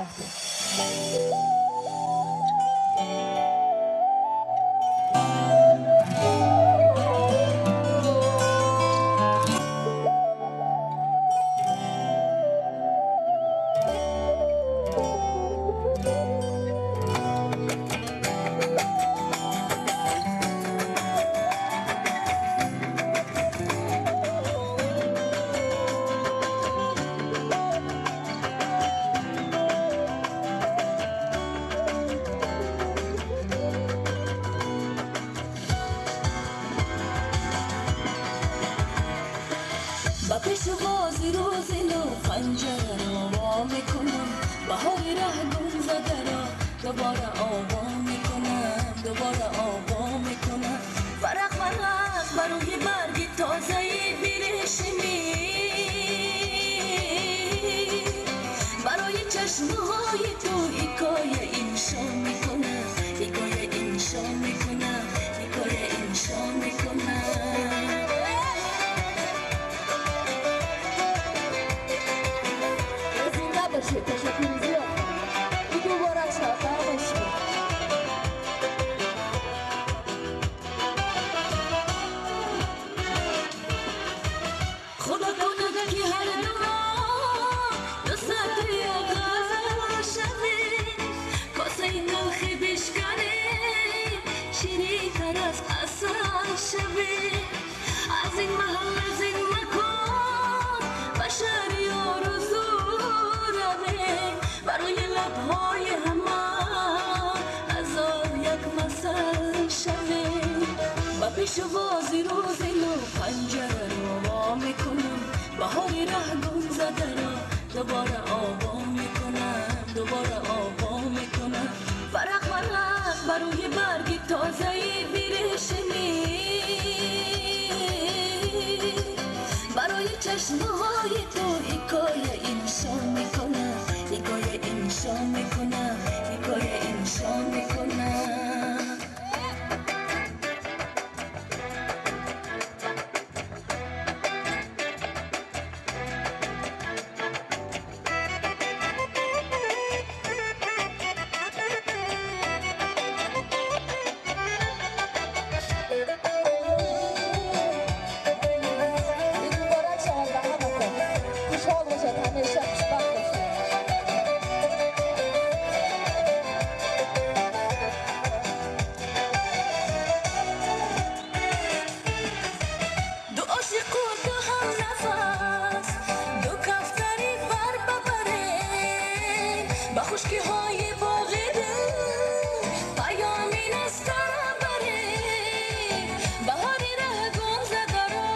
رفته. با پیشوازی روز نو پنجره رو وا میکنم، بهاری ره گم زده را دوباره آوا میکنم، دوباره آوا میکنم. ورق ورق برای برگ تازه بیرشمی، برای چشمهای تو حکایه انشا میکنم، حکایه انشا میکنم، حکایه انشا میکنم. تشکر زیاد این دوباره شاکر باشید. خدا کنه که هر دوست یا غزل شوی، کاسه نلخی بشکنی شیرین تر از عسل شوی. از این محل از این مکان بشری آرزو برای لبهای همه هزار یک مثل شوی. و پیشوازی روز نو پنجره رو وا میکنم، بهاری ره گم زده را دوباره آوا میکنم، دوباره آوا میکنم. ورق ورق برای برگ تازه بیرشمی، برای چشمهای تو حکایه انشا میکنم، حکایه انشا میکنم، حکایه انشا میکنم. خشکی های باغی دل پیامی نستر بره، بهاری ره گم زده را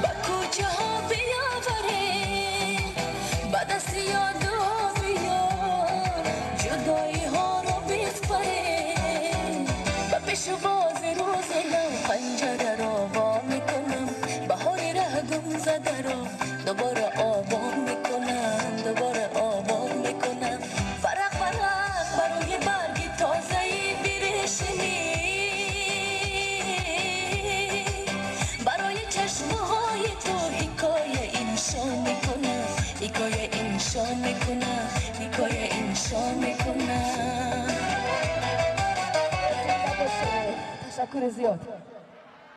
به کوچه ها بیاوره، به دست یاد و بیار جدایی ها رو بسپره. به پیشواز روز نو پنجره را وا میکنم، بهاری ره گم زده را دوباره آوا میکنم، دوباره آوا میکنم. ورق ورق برای برگ تازه بیرشمی، برای چشمهای تو حکایه انشا میکنم، حکایه انشا میکنم، حکایه انشا میکنم. تشکر زیاد.